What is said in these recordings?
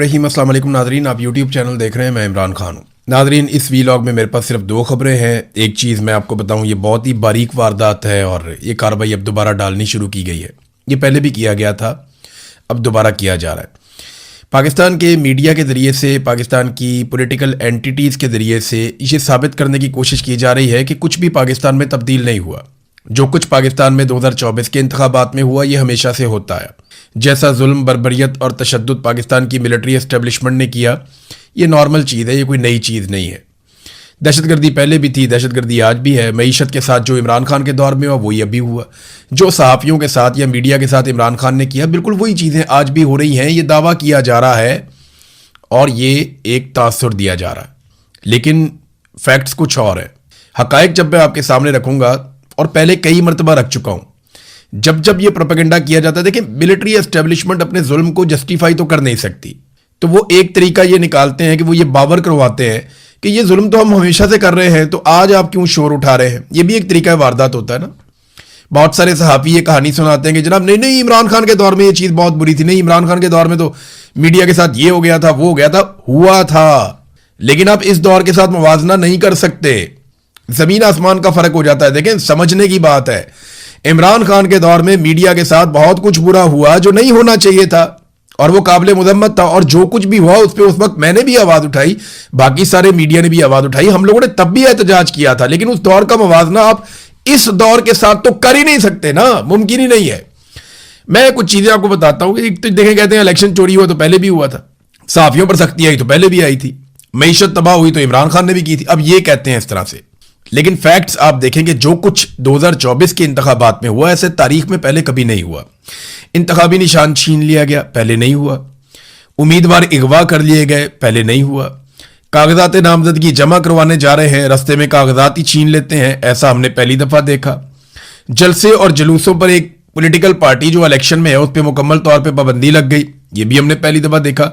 रहीम अस्सलाम वालेकुम नाजरीन, आप यूट्यूब चैनल देख रहे हैं। मैं इमरान खान हूँ। नाजरीन, इस वीलॉग में मेरे पास सिर्फ दो खबरें हैं। एक चीज़ मैं आपको बताऊं, ये बहुत ही बारीक वारदात है और ये कार्रवाई अब दोबारा डालनी शुरू की गई है। ये पहले भी किया गया था, अब दोबारा किया जा रहा है। पाकिस्तान के मीडिया के ज़रिए से, पाकिस्तान की पॉलिटिकल एंटिटीज़ के ज़रिए से ये साबित करने की कोशिश की जा रही है कि कुछ भी पाकिस्तान में तब्दील नहीं हुआ। जो कुछ पाकिस्तान में 2024 के इंतखाबात में हुआ, ये हमेशा से होता है। जैसा जुल्म, बर्बरियत और तशद्दुद पाकिस्तान की मिलिट्री एस्टेब्लिशमेंट ने किया, ये नॉर्मल चीज़ है, ये कोई नई चीज़ नहीं है। दहशतगर्दी पहले भी थी, दहशतगर्दी आज भी है। मईशत के साथ जो इमरान खान के दौर में हुआ, वही अभी हुआ। जो सहाफ़ियों के साथ या मीडिया के साथ इमरान खान ने किया, बिल्कुल वही चीज़ें आज भी हो रही हैं। ये दावा किया जा रहा है और ये एक तासुर दिया जा रहा है, लेकिन फैक्ट्स कुछ और है। हक़ाइक़ जब मैं आपके सामने रखूँगा, और पहले कई मरतबा रख चुका हूँ, जब ये प्रोपेगेंडा किया जाता है, देखिए मिलिट्री एस्टेब्लिशमेंट अपने जुल्म को जस्टिफाई तो कर नहीं सकती, तो वो एक तरीका ये निकालते हैं कि वो ये बावर करवाते हैं कि ये जुल्म तो हम हमेशा से कर रहे हैं, तो आज आप क्यों शोर उठा रहे हैं। ये भी एक तरीका वारदात होता है ना। बहुत सारे सहाफ़ी ये कहानी सुनाते हैं कि जनाब नहीं इमरान खान के दौर में ये चीज़ बहुत बुरी थी, नहीं इमरान खान के दौर में तो मीडिया के साथ ये हो गया था, वो हो गया था। हुआ था, लेकिन आप इस दौर के साथ मुवाजना नहीं कर सकते। ज़मीन आसमान का फ़र्क हो जाता है। देखें, समझने की बात है। इमरान खान के दौर में मीडिया के साथ बहुत कुछ बुरा हुआ जो नहीं होना चाहिए था, और वो काबिल मुज़म्मत था। और जो कुछ भी हुआ उस पर उस वक्त मैंने भी आवाज़ उठाई, बाकी सारे मीडिया ने भी आवाज़ उठाई, हम लोगों ने तब भी एहतजाज किया था। लेकिन उस दौर का मुवाजना आप इस दौर के साथ तो कर ही नहीं सकते ना, मुमकिन ही नहीं है। मैं कुछ चीज़ें आपको बताता हूँ कि तो देखें, कहते हैं इलेक्शन चोरी हुआ तो पहले भी हुआ था, सहाफ़ियों पर सख्ती आई तो पहले भी आई थी, मईशत तबाह हुई तो इमरान खान ने भी की थी। अब ये कहते हैं इस तरह से, लेकिन फैक्ट्स आप देखेंगे जो कुछ 2024 के इंतखाबात में हुआ, ऐसे तारीख में पहले कभी नहीं हुआ। इंतखाबी निशान छीन लिया गया, पहले नहीं हुआ। उम्मीदवार अगवा कर लिए गए, पहले नहीं हुआ। कागजात नामजदगी जमा करवाने जा रहे हैं, रास्ते में कागजात ही छीन लेते हैं, ऐसा हमने पहली दफ़ा देखा। जलसे और जुलूसों पर एक पॉलिटिकल पार्टी जो इलेक्शन में है, उस पर मुकम्मल तौर पर पाबंदी लग गई, ये भी हमने पहली दफा देखा।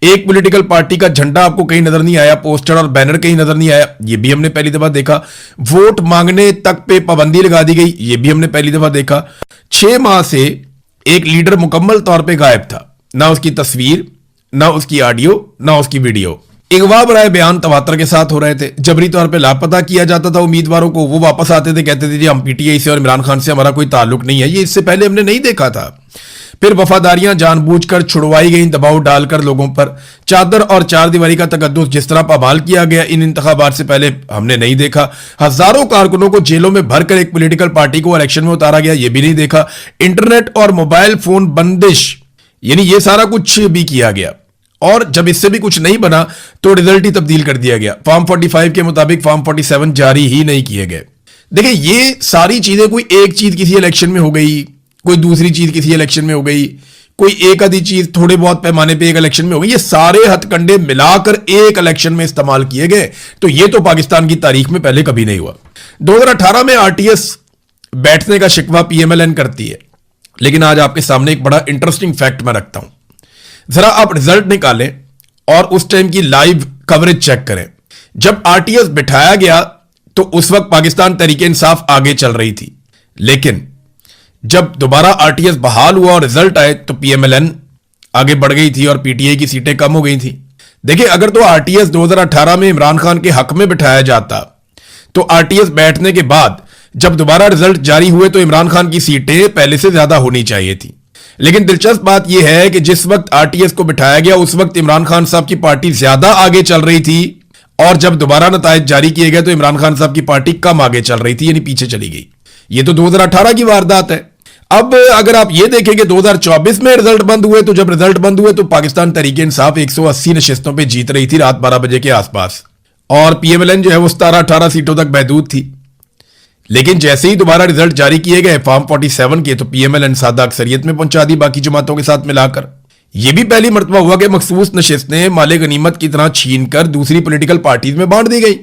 एक पॉलिटिकल पार्टी का झंडा आपको कहीं नजर नहीं आया, पोस्टर और बैनर कहीं नजर नहीं आया, ये भी हमने पहली दफा देखा। वोट मांगने तक पे पाबंदी लगा दी गई, ये भी हमने पहली दफा देखा। 6 माह से एक लीडर मुकम्मल तौर पे गायब था, ना उसकी तस्वीर, ना उसकी ऑडियो, ना उसकी वीडियो। अगवा बराए बयान तवातर के साथ हो रहे थे, जबरी तौर पे लापता किया जाता था उम्मीदवारों को। वो वापस आते थे, कहते थे जी हम पीटीआई से और इमरान खान से हमारा कोई ताल्लुक नहीं है। ये इससे पहले हमने नहीं देखा था। फिर वफादारियां जानबूझकर छुड़वाई गई, दबाव डालकर लोगों पर। चादर और चार दीवारी का तकद्दुस जिस तरह पामाल किया गया इन इंतखाबात से पहले हमने नहीं देखा। हजारों कारकुनों को जेलों में भरकर एक पॉलिटिकल पार्टी को इलेक्शन में उतारा गया, ये भी नहीं देखा। इंटरनेट और मोबाइल फोन बंदिश, यानी ये सारा कुछ भी किया गया। और जब इससे भी कुछ नहीं बना तो रिजल्ट ही तब्दील कर दिया गया। फॉर्म 45 के मुताबिक फॉर्म 47 जारी ही नहीं किए गए। देखिए, ये सारी चीजें, कोई एक चीज किसी इलेक्शन में हो गई, कोई दूसरी चीज किसी इलेक्शन में हो गई, कोई एक आधी चीज थोड़े बहुत पैमाने पे एक इलेक्शन में हो गई, ये सारे हथकंडे मिलाकर एक इलेक्शन में इस्तेमाल किए गए। तो ये तो पाकिस्तान की तारीख में पहले कभी नहीं हुआ। 2018 में आरटीएस बैठने का शिकवा पीएमएलएन करती है, लेकिन आज आपके सामने एक बड़ा इंटरेस्टिंग फैक्ट मैं रखता हूं। जरा आप रिजल्ट निकालें और उस टाइम की लाइव कवरेज चेक करें। जब आरटीएस बिठाया गया तो उस वक्त पाकिस्तान तहरीक इंसाफ आगे चल रही थी, लेकिन जब दोबारा आरटीएस बहाल हुआ और रिजल्ट आए तो पीएमएलएन आगे बढ़ गई थी और पीटीआई की सीटें कम हो गई थी। देखिए, अगर तो आरटीएस 2018 में इमरान खान के हक में बिठाया जाता तो आरटीएस बैठने के बाद जब दोबारा रिजल्ट जारी हुए तो इमरान खान की सीटें पहले से ज्यादा होनी चाहिए थी। लेकिन दिलचस्प बात यह है कि जिस वक्त आरटीएस को बिठाया गया उस वक्त इमरान खान साहब की पार्टी ज्यादा आगे चल रही थी, और जब दोबारा नतायज जारी किए गए तो इमरान खान साहब की पार्टी कम आगे चल रही थी, यानी पीछे चली गई। ये तो 2018 की वारदात है। अब अगर आप ये देखें कि 2024 में रिजल्ट बंद हुए, तो जब रिजल्ट बंद हुए तो पाकिस्तान तहरीक इंसाफ 180 नशिस्तों पर जीत रही थी रात 12 बजे के आसपास, और पीएमएलएन जो है वो 17-18 सीटों तक महदूद थी। लेकिन जैसे ही दोबारा रिजल्ट जारी किए गए फॉर्म 47 के, तो पीएमएलएन सादा अक्सरियत में पहुंचा दी बाकी जमातों के साथ मिलाकर। यह भी पहली मर्तबा हुआ कि मखसूस नशिस्तें माले गनीमत की तरह छीन कर दूसरी पॉलिटिकल पार्टीज में बांट दी गई।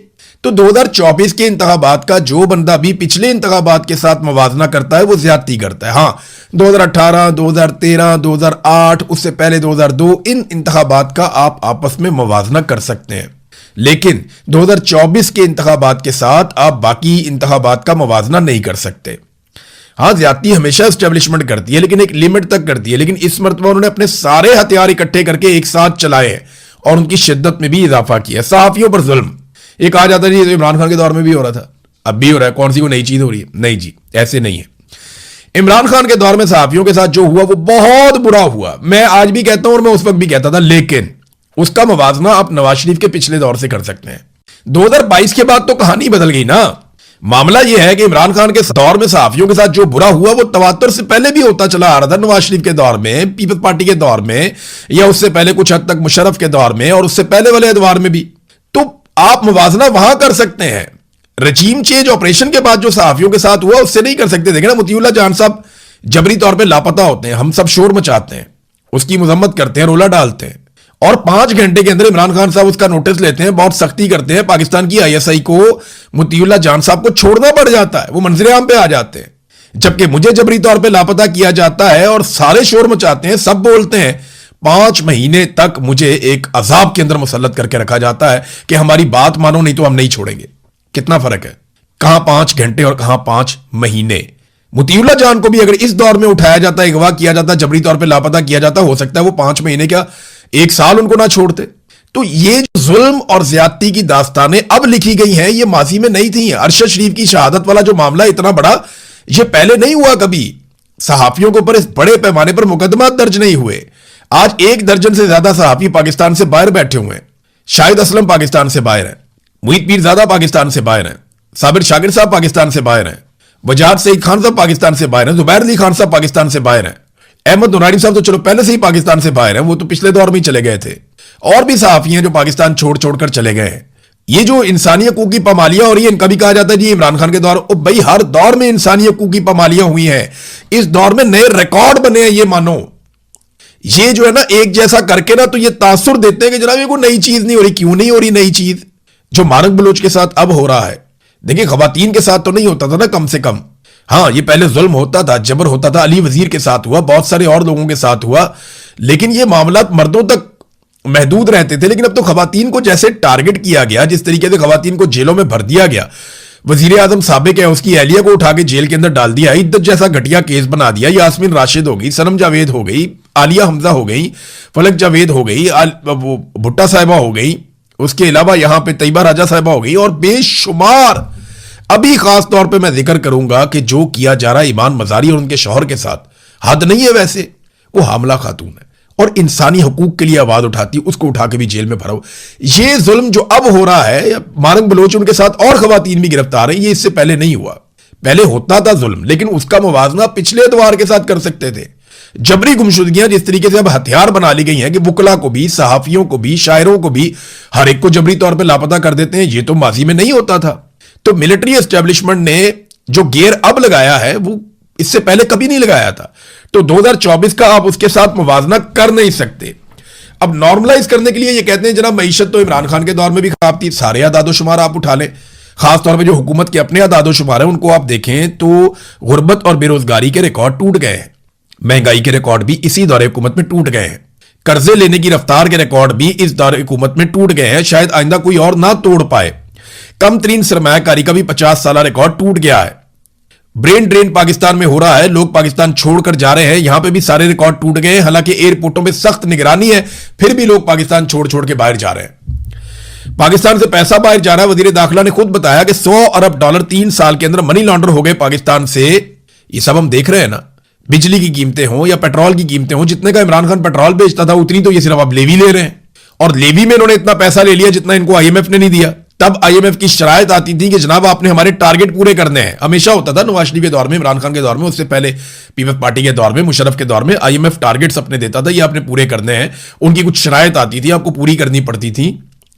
तो 2024 के इंतखाबात का जो बंदा भी पिछले इंतखाबात के साथ मवाजना करता है वो ज्यादती करता है। हाँ, 2018, 2013, 2008, उससे पहले 2002, इन इंतखाबात का आप आपस में मवाजना कर सकते हैं, लेकिन 2024 के इंतखाबात के साथ आप बाकी इंतखाबात का मवाजना नहीं कर सकते। हाँ, ज्यादती हमेशा एस्टेब्लिशमेंट करती है, लेकिन एक लिमिट तक करती है। लेकिन इस मर्तबा उन्होंने अपने सारे हथियार इकट्ठे करके एक साथ चलाए हैं और उनकी शिद्दत में भी इजाफा किया। सहाफियों पर जुल्म, एक आ जाता है जी, इमरान खान के दौर में भी हो रहा था, अब भी हो रहा है, कौन सी कोई नई चीज हो रही है? नहीं जी, ऐसे नहीं है। इमरान खान के दौर में सहाफियों के साथ जो हुआ वो बहुत बुरा हुआ। मैं आज भी कहता हूं और मैं उस वक्त भी कहता था, लेकिन उसका मवाजना आप नवाज शरीफ के पिछले दौर से कर सकते हैं। 2022 के बाद तो कहानी बदल गई ना। मामला यह है कि इमरान खान के दौर में सहाफियों के साथ जो बुरा हुआ वो तवातर से पहले भी होता चला आ रहा था। नवाज शरीफ के दौर में, पीपल्स पार्टी के दौर में, या उससे पहले कुछ हद तक मुशर्रफ के दौर में, और उससे पहले वाले दौर में भी। तो आप मुवाजना वहां कर सकते हैं। रजीम चेंज ऑपरेशन के बाद जो सहाफियों के साथ हुआ उससे नहीं कर सकते। देखें ना, मोतीउल्लाह जान साहब जबरी तौर पे लापता होते हैं, हम सब शोर मचाते हैं, उसकी मजम्मत करते हैं, रोला डालते हैं, और 5 घंटे के अंदर इमरान खान साहब उसका नोटिस लेते हैं, बहुत सख्ती करते हैं। पाकिस्तान की ISI को मोतीउल्लाह जान साहब को छोड़ना पड़ जाता है, वो मंजरे आम पे आ जाते हैं। जबकि मुझे जबरी तौर पे लापता किया जाता है और सारे शोर मचाते हैं, सब बोलते हैं। 5 महीने तक मुझे एक अजाब के अंदर मुसल्लत करके रखा जाता है कि हमारी बात मानो, नहीं तो हम नहीं छोड़ेंगे। कितना फर्क है, कहां 5 घंटे और कहां 5 महीने। मोतीउल्लाह जान को भी अगर इस दौर में उठाया जाता, अगवा किया जाता, जबरी तौर पे लापता किया जाता, हो सकता है वो 5 महीने क्या 1 साल उनको ना छोड़ते। तो ये जो जुल्म और ज्यादती की दास्तानें अब लिखी गई हैं, ये माजी में नहीं थी। अरशद शरीफ की शहादत वाला जो मामला इतना बड़ा, ये पहले नहीं हुआ कभी। सहाफियों के ऊपर इस बड़े पैमाने पर मुकदमा दर्ज नहीं हुए। आज 1 दर्जन से ज्यादा सहाफी पाकिस्तान से बाहर बैठे हुए हैं। शाहिद असलम पाकिस्तान से बाहर है, मुईद पीरजादा पाकिस्तान से बाहर है, साबिर शागिर साहब पाकिस्तान से बाहर हैं, वजाहत सईद खान साहब पाकिस्तान से बाहर हैं, जुबैर अली खान साहब पाकिस्तान से बाहर हैं, अहमद नुरानी साहब तो चलो पहले से ही पाकिस्तान से बाहर हैं, वो तो पिछले दौर में ही चले गए थे। और भी सहाफी हैं जो पाकिस्तान छोड़ छोड़कर चले गए हैं। ये जो इंसानी हकूक की पामालियां हो रही है, इनका भी कहा जाता है जी इमरान खान के दौर, ओ भाई हर दौर में इंसानी हकूक की पामालियां हुई हैं। इस दौर में नए रिकॉर्ड बने हैं, ये मानो। ये जो है ना, एक जैसा करके ना तो ये तासुर देते हैं कि जनाब ये कोई नई चीज नहीं हो रही। क्यों नहीं हो रही नई चीज? जो मानक बलोच के साथ अब हो रहा है, देखिए खवातीन के साथ तो नहीं होता था ना, कम से कम। हाँ, ये पहले जुल्म होता था, जबर होता था, अली वजीर के साथ हुआ, बहुत सारे और लोगों के साथ हुआ, लेकिन ये मामला मर्दों तक महदूद रहते थे। लेकिन अब तो खवातीन को जैसे टारगेट किया गया, जिस तरीके से खवातीन को जेलों में भर दिया गया, वजीर आजम साबिक है उसकी अहलिया को उठा के जेल के अंदर डाल दिया, इद्दत जैसा घटिया केस बना दिया। यास्मीन राशिद हो गई, सनम जावेद हो गई, आलिया हमजा हो गई, फलक जावेद हो गई, भुट्टा साहिबा हो गई, उसके अलावा यहां पे तैयबा राजा साहिबा हो गई, और बेशुमार। अभी खास तौर पे मैं जिक्र करूंगा कि जो किया जा रहा है ईमान मजारी और उनके शौहर के साथ, हद नहीं है वैसे। वो हामला खातून है और इंसानी हकूक के लिए आवाज उठाती, उसको उठा के भी जेल में भराओ। ये जुल्म जो अब हो रहा है, मानक बलोच उनके साथ और खवातीन भी गिरफ्तार है, ये इससे पहले नहीं हुआ। पहले होता था जुल्म, लेकिन उसका मुवाजना पिछले एतवार के साथ कर सकते थे। जबरी गुमशुदगियां जिस तरीके से अब हथियार बना ली गई हैं कि वुकला को भी, सहाफियों को भी, शायरों को भी, हर एक को जबरी तौर पर लापता कर देते हैं, ये तो माजी में नहीं होता था। तो मिलिट्री एस्टेब्लिशमेंट ने जो गियर अब लगाया है वो इससे पहले कभी नहीं लगाया था। तो 2024 का आप उसके साथ मुवाजना कर नहीं सकते। अब नॉर्मलाइज करने के लिए ये कहते हैं जनाब मईशत तो इमरान खान के दौर में भी खराब थी, सारे आदादोशुमार आप उठा लें, खासतौर पर जो हुकूमत के अपने आदादोशुमार हैं उनको आप देखें तो गुर्बत और बेरोजगारी के रिकॉर्ड टूट गए हैं, महंगाई के रिकॉर्ड भी इसी दौरे हुकूमत में टूट गए हैं, कर्जे लेने की रफ्तार के रिकॉर्ड भी इस दौरे हुकूमत में टूट गए हैं, शायद आइंदा कोई और ना तोड़ पाए। कम तरीन सरमायाकारी का भी 50 साल रिकॉर्ड टूट गया है। ब्रेन ड्रेन पाकिस्तान में हो रहा है, लोग पाकिस्तान छोड़कर जा रहे हैं, यहां पे भी सारे रिकॉर्ड टूट गए हैं। हालांकि एयरपोर्टों में सख्त निगरानी है, फिर भी लोग पाकिस्तान छोड़ छोड़ के बाहर जा रहे हैं। पाकिस्तान से पैसा बाहर जा रहा है। वजीर दाखिला ने खुद बताया कि $100 अरब 3 साल के अंदर मनी लॉन्डर हो गए पाकिस्तान से। ये सब हम देख रहे हैं ना, बिजली की कीमतें हों या पेट्रोल की कीमतें हों, जितने का इमरान खान पेट्रोल बेचता था उतनी तो ये सिर्फ अब लेवी ले रहे हैं, और लेवी में इन्होंने इतना पैसा ले लिया जितना इनको IMF ने नहीं दिया। तब IMF की शरायत आती थी कि जनाब आपने हमारे टारगेट पूरे करने हैं। हमेशा होता था नवाज शरीफ के दौर में, इमरान खान के दौर में, उससे पहले पीपल्स पार्टी के दौर में, मुशर्रफ के दौर में IMF टारगेट्स अपने देता था, ये आपने पूरे करने हैं। उनकी कुछ शरायत आती थी, आपको पूरी करनी पड़ती थी।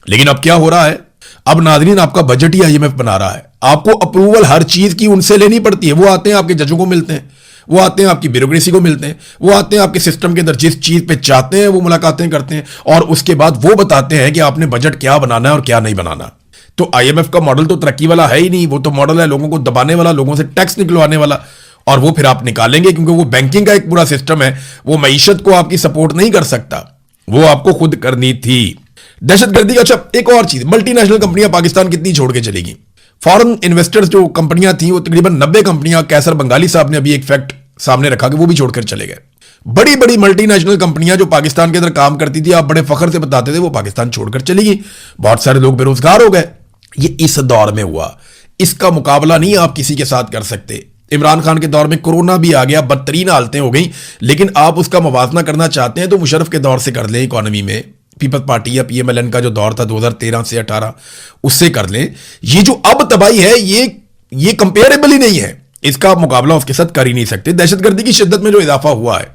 लेकिन अब क्या हो रहा है, अब नाज़रीन आपका बजट ही IMF बना रहा है। आपको अप्रूवल हर चीज की उनसे लेनी पड़ती है। वो आते हैं आपके जजों को मिलते हैं, वो आते हैं आपकी ब्यूरोक्रेसी को मिलते हैं, वो आते हैं आपके सिस्टम के अंदर जिस चीज पे चाहते हैं वो मुलाकातें करते हैं, और उसके बाद वो बताते हैं कि आपने बजट क्या बनाना है और क्या नहीं बनाना। तो IMF का मॉडल तो तरक्की वाला है ही नहीं, वो तो मॉडल है लोगों को दबाने वाला, लोगों से टैक्स निकलवाने वाला, और वो फिर आप निकालेंगे क्योंकि वो बैंकिंग का एक पूरा सिस्टम है। वो मईशत को आपकी सपोर्ट नहीं कर सकता, वो आपको खुद करनी थी। दहशतगर्दी का, अच्छा एक और चीज, मल्टीनेशनल कंपनियां पाकिस्तान कितनी छोड़ के चलेगी? फॉरेन इन्वेस्टर्स जो कंपनियां थी वो तकरीबन 90 कंपनियां, कैसर बंगाली साहब ने अभी एक फैक्ट सामने रखा कि वो भी छोड़कर चले गए। बड़ी बड़ी मल्टीनेशनल कंपनियां जो पाकिस्तान के अंदर काम करती थी, आप बड़े फख्र से बताते थे, वो पाकिस्तान छोड़कर चली गई। बहुत सारे लोग बेरोजगार हो गए। ये इस दौर में हुआ, इसका मुकाबला नहीं आप किसी के साथ कर सकते। इमरान खान के दौर में कोरोना भी आ गया, बदतरीन हालतें हो गई, लेकिन आप उसका मुवाजना करना चाहते हैं तो मुशर्रफ के दौर से कर लें। इकोनॉमी में पीपल्स पार्टी या पीएमएलएन का जो दौर था 2013 से 18, उससे कर लें। ये जो अब तबाही है ये कंपेरेबल ही नहीं है, इसका मुकाबला उसके साथ कर ही नहीं सकते। दहशतगर्दी की शिद्दत में जो इजाफा हुआ है,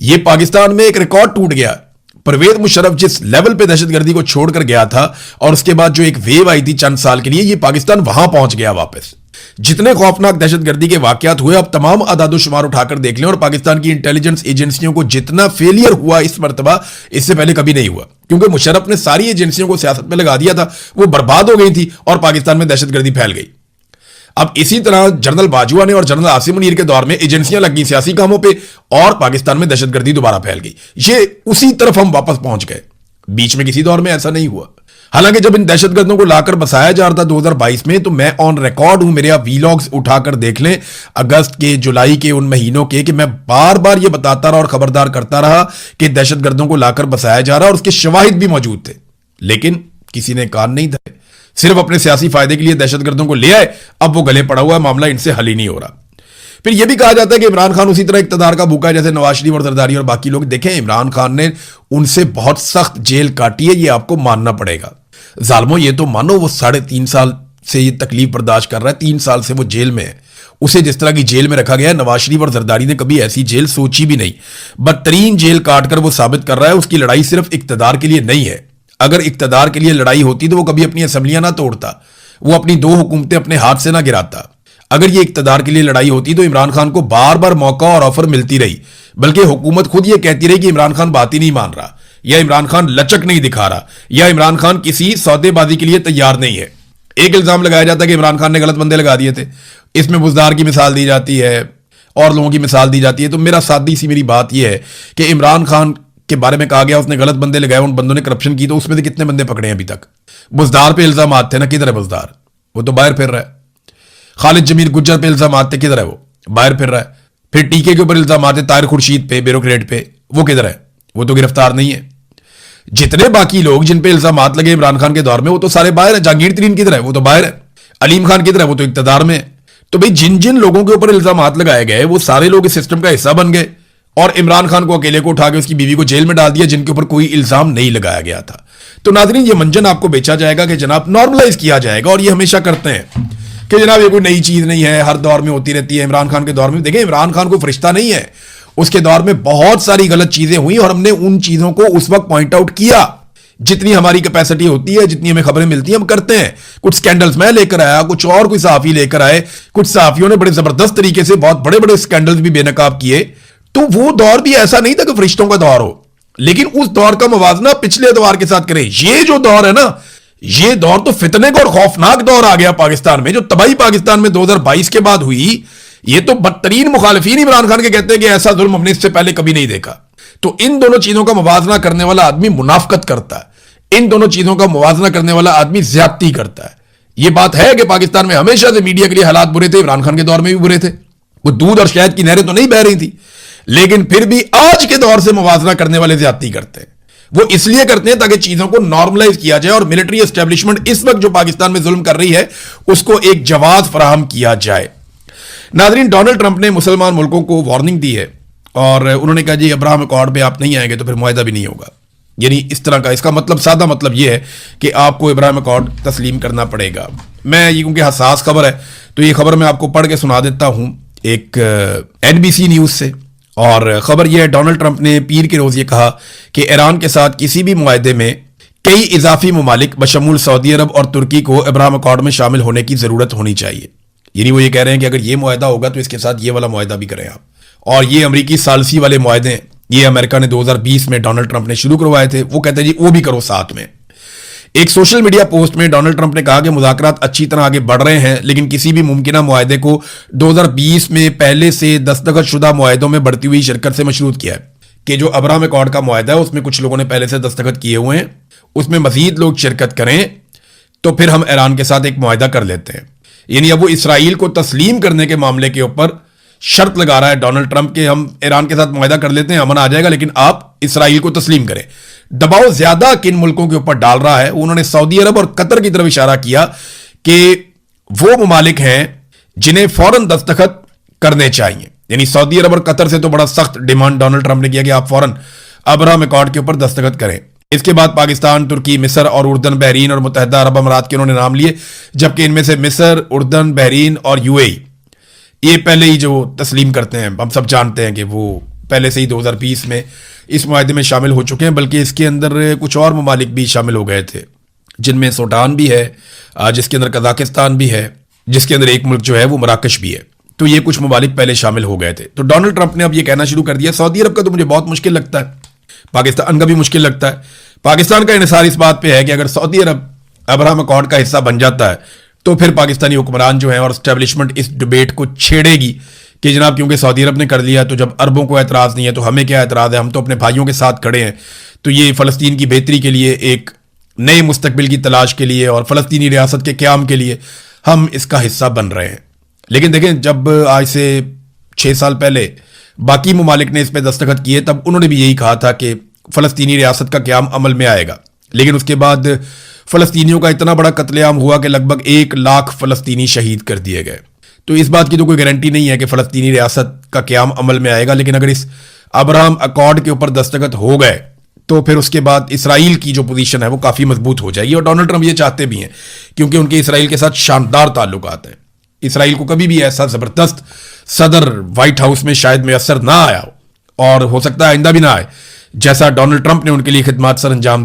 ये पाकिस्तान में एक रिकॉर्ड टूट गया। परवेज मुशर्रफ जिस लेवल पे दहशतगर्दी को छोड़कर गया था और उसके बाद जो एक वेव आई थी चंद साल के लिए, ये पाकिस्तान वहां पहुंच गया वापस। जितने खौफनाक दहशतगर्दी के वाकयात हुए, अब तमाम अदादुशुमार उठाकर देख लें और पाकिस्तान की इंटेलिजेंस एजेंसियों को जितना फेलियर हुआ इस मर्तबा, इससे पहले कभी नहीं हुआ। क्योंकि मुशर्रफ ने सारी एजेंसियों को सियासत में लगा दिया था, वो बर्बाद हो गई थी और पाकिस्तान में दहशतगर्दी फैल गई। अब इसी तरह जनरल बाजवा ने और जनरल आसिम मुनीर के दौर में एजेंसियां लग गई सियासी कामों पे और पाकिस्तान में दहशतगर्दी दोबारा फैल गई। ये उसी तरफ हम वापस पहुंच गए। बीच में किसी दौर में ऐसा नहीं हुआ। हालांकि जब इन दहशतगर्दों को लाकर बसाया जा रहा था 2022 में, तो मैं ऑन रिकॉर्ड हूं, मेरे आप वीलॉग्स उठाकर देख लें अगस्त के, जुलाई के, उन महीनों के, कि मैं बार बार ये बताता रहा और खबरदार करता रहा कि दहशतगर्दों को लाकर बसाया जा रहा और उसके शवाहिद भी मौजूद थे, लेकिन किसी ने कान नहीं धरे। सिर्फ अपने सियासी फायदे के लिए दहशतगर्दों को ले आए, अब वो गले पड़ा हुआ है, मामला इनसे हल ही नहीं हो रहा। फिर यह भी कहा जाता है कि इमरान खान उसी तरह इक्तदार का भूखा है जैसे नवाज शरीफ और जरदारी और बाकी लोग। देखें, इमरान खान ने उनसे बहुत सख्त जेल काटी है, ये आपको मानना पड़ेगा। जालमो, ये तो मानो वो 3.5 साल से ये तकलीफ बर्दाश्त कर रहा है, 3 साल से वो जेल में है। उसे जिस तरह की जेल में रखा गया है, नवाज शरीफ और जरदारी ने कभी ऐसी जेल सोची भी नहीं। बदतरीन जेल काटकर वो साबित कर रहा है उसकी लड़ाई सिर्फ इक्तदार के लिए नहीं है। अगर इक्तदार के लिए लड़ाई होती तो वो कभी अपनी असेंबलियां ना तोड़ता, वो अपनी 2 हुकूमतें अपने हाथ से ना गिराता। अगर ये इक्तदार के लिए लड़ाई होती तो इमरान खान को बार बार मौका और ऑफर मिलती रही, बल्कि हुकूमत खुद ये कहती रही कि इमरान खान बात ही नहीं मान रहा, या इमरान खान लचक नहीं दिखा रहा, या इमरान खान किसी सौदेबाजी के लिए तैयार नहीं है। एक इल्जाम लगाया जाता है कि इमरान खान ने गलत बंदे लगा दिए थे, इसमें बुज़दार की मिसाल दी जाती है और लोगों की मिसाल दी जाती है। तो मेरा सादी सी मेरी बात यह है कि इमरान खान के बारे में कहा गया उसने गलत बंदे लगाए, उन बंदों ने करप्शन की, तो उसमें से कितने बंदे पकड़े हैं अभी तक? बुज़दार पे इल्जाम थे ना, किधर है बुज़दार? वो तो बाहर फिर रहा है। खालिद जमीर गुज्जर पे इल्जाम थे, किधर है वो? बाहर फिर रहा है। फिर टीके के ऊपर इल्जाम आते ताहिर खुर्शीद पे, ब्यूरोक्रेट पे, वो किधर है? वो तो गिरफ्तार नहीं है। जितने बाकी लोग जिन पे इल्जाम लगे इमरान खान के दौर में, वो तो सारे बाहर है। जहांगीर तरीन किधर है? वो तो बाहर है। अलीम खान किधर है? वो तो इक्तदार में है। तो भाई जिन जिन लोगों के ऊपर इल्जाम लगाए गए वो सारे लोग इस सिस्टम का हिस्सा बन गए और इमरान खान को अकेले को उठा के उसकी बीवी को जेल में डाल दिया जिनके ऊपर कोई इल्जाम नहीं लगाया गया था। तो नाज़रीन, ये मंजन आपको बेचा जाएगा कि जनाब नॉर्मलाइज किया जाएगा, और ये हमेशा करते हैं कि जनाब ये कोई नई चीज नहीं है, हर दौर में होती रहती है। इमरान खान के दौर में देखें, इमरान खान कोई फरिश्ता नहीं है, उसके दौर में बहुत सारी गलत चीजें हुई और हमने उन चीजों को उस वक्त पॉइंट आउट किया। जितनी हमारी कैपेसिटी होती है, जितनी हमें खबरें मिलती हैं, हम करते हैं। कुछ स्कैंडल्स मैं लेकर आया, कुछ और कोई सहाफी लेकर आए, कुछ सहाफियों ने बड़े जबरदस्त तरीके से बहुत बड़े बड़े स्कैंडल्स भी बेनकाब किए। तो वो दौर भी ऐसा नहीं था कि फरिश्तों का दौर हो, लेकिन उस दौर का मुवाजना पिछले दौर के साथ करें। ये जो दौर है ना, ये दौर तो फितने का और खौफनाक दौर आ गया पाकिस्तान में। जो तबाही पाकिस्तान में 2022 के बाद हुई, ये तो बदतरीन मुखालिफिन इमरान खान के कहते हैं कि ऐसा जुल्म हमने इससे पहले कभी नहीं देखा। तो इन दोनों चीजों का मुवाजना करने वाला आदमी मुनाफकत करता है, इन दोनों चीजों का मुवाजना करने वाला आदमी ज्यादती करता है। यह बात है कि पाकिस्तान में हमेशा से मीडिया के लिए हालात बुरे थे, इमरान खान के दौर में भी बुरे थे। वो दूध और शहद की नहरें तो नहीं बह रही थी, लेकिन फिर भी आज के दौर से मुवाजना करने वाले ज्यादती करते हैं। वो इसलिए करते हैं ताकि चीजों को नॉर्मलाइज किया जाए और मिलिट्री एस्टेब्लिशमेंट इस वक्त जो पाकिस्तान में जुल्म कर रही है उसको एक जवाब फराहम किया जाए। नाज़रीन, डोनाल्ड ट्रंप ने मुसलमान मुल्कों को वार्निंग दी है और उन्होंने कहा जी अब्राहम अकॉर्ड पे आप नहीं आएंगे तो फिर मुआहदा भी नहीं होगा। यानी इस तरह का, इसका मतलब सादा मतलब यह है कि आपको अब्राहम अकॉर्ड तस्लीम करना पड़ेगा। मैं ये क्योंकि हसास खबर है तो ये खबर मैं आपको पढ़ के सुना देता हूं एक NBC न्यूज से। और खबर यह है, डोनाल्ड ट्रंप ने पीर के रोज ये कहा कि ईरान के साथ किसी भी मुआहदे में कई इजाफी ममालिक बशमूल सऊदी अरब और तुर्की को अब्राहम अकॉर्ड में शामिल होने की जरूरत होनी चाहिए। यानी वो ये कह रहे हैं कि अगर ये मुआहदा होगा तो इसके साथ ये वाला मुआहदा भी करें आप। और ये अमरीकी सालसी वाले मुआहदे ये अमेरिका ने 2020 में डोनाल्ड ट्रंप ने शुरू करवाए थे, वो कहते हैं जी वो भी करो साथ में। एक सोशल मीडिया पोस्ट में डोनाल्ड ट्रंप ने कहा कि मुज़ाकरात अच्छी तरह आगे बढ़ रहे हैं, लेकिन किसी भी मुमकिना मुआहदे को 2020 में पहले से दस्तखत शुदा मुआहदों में बढ़ती हुई शिरकत से मशरूत किया है। कि जो अब्राहम अकॉर्ड का मुआहदा है उसमें कुछ लोगों ने पहले से दस्तखत किए हुए हैं, उसमें मजीद लोग शिरकत करें तो फिर हम ईरान के साथ एक मुआहदा कर लेते हैं। यानी अब वो इसराइल को तस्लीम करने के मामले के ऊपर शर्त लगा रहा है डोनाल्ड ट्रंप के, हम ईरान के साथ मुआहदा कर लेते हैं, अमन आ जाएगा, लेकिन आप इसराइल को तस्लीम करें। दबाव ज्यादा किन मुल्कों के ऊपर डाल रहा है? उन्होंने सऊदी अरब और कतर की तरफ इशारा किया कि वो ममालिक हैं जिन्हें फौरन दस्तखत करने चाहिए। यानी सऊदी अरब और कतर से तो बड़ा सख्त डिमांड डोनाल्ड ट्रंप ने किया कि आप फौरन अब्राहम अकॉर्ड के ऊपर दस्तखत करें। इसके बाद पाकिस्तान, तुर्की, मिस्र और उर्दन, बहरीन और मुत्तहिदा अरब अमारात के उन्होंने नाम लिए, जबकि इनमें से मिस्र, उर्दन, बहरीन और यूएई ये पहले ही जो तस्लीम करते हैं, हम सब जानते हैं कि वो पहले से ही 2020 में इस मुआहदे में शामिल हो चुके हैं। बल्कि इसके अंदर कुछ और ममालिक भी शामिल हो गए थे, जिनमें सूडान भी है, जिसके अंदर कजाकिस्तान भी है, जिसके अंदर एक मुल्क जो है वो मराकश भी है। तो ये कुछ ममालिक पहले शामिल हो गए थे। तो डोनाल्ड ट्रंप ने अब ये कहना शुरू कर दिया। सऊदी अरब का तो मुझे बहुत मुश्किल लगता है, पाकिस्तान का भी मुश्किल लगता है। पाकिस्तान का इन्हिसार इस बात पे है कि अगर सऊदी अरब अब्राहम अकॉर्ड का हिस्सा बन जाता है तो फिर पाकिस्तानी हुक्मरान जो है और एस्टेब्लिशमेंट इस डिबेट को छेड़ेगी कि जनाब क्योंकि सऊदी अरब ने कर लिया तो जब अरबों को एतराज़ नहीं है तो हमें क्या एतराज़ है, हम तो अपने भाइयों के साथ खड़े हैं। तो ये फ़लस्तीन की बेहतरी के लिए, एक नए मुस्तकबिल की तलाश के लिए और फ़लस्तीनी रियासत के क़याम के लिए हम इसका हिस्सा बन रहे हैं। लेकिन देखें, जब आज से 6 साल पहले बाकी ममालिक ने इस पर दस्तखत किए तब उन्होंने भी यही कहा था कि फ़लस्तीनी रियासत का क़याम अमल में आएगा। लेकिन उसके बाद फ़लस्तीनियों का इतना बड़ा कत्लेआम हुआ कि लगभग 1 लाख फ़लस्तीनी शहीद कर दिए गए। तो इस बात की तो कोई गारंटी नहीं है कि फ़लस्तीनी रियासत का क़याम अमल में आएगा। लेकिन अगर इस अब्राहम अकॉर्ड के ऊपर दस्तखत हो गए तो फिर उसके बाद इसराइल की जो पोजीशन है वो काफ़ी मजबूत हो जाएगी। और डोनाल्ड ट्रंप ये चाहते भी हैं क्योंकि उनके इसराइल के साथ शानदार ताल्लुकात हैं। इसराइल को कभी भी ऐसा ज़बरदस्त सदर व्हाइट हाउस में शायद मैसर ना आया हो, और हो सकता है आइंदा भी ना आए, जैसा डोनाल्ड ट्रंप ने उनके लिए खिदमत सर अंजाम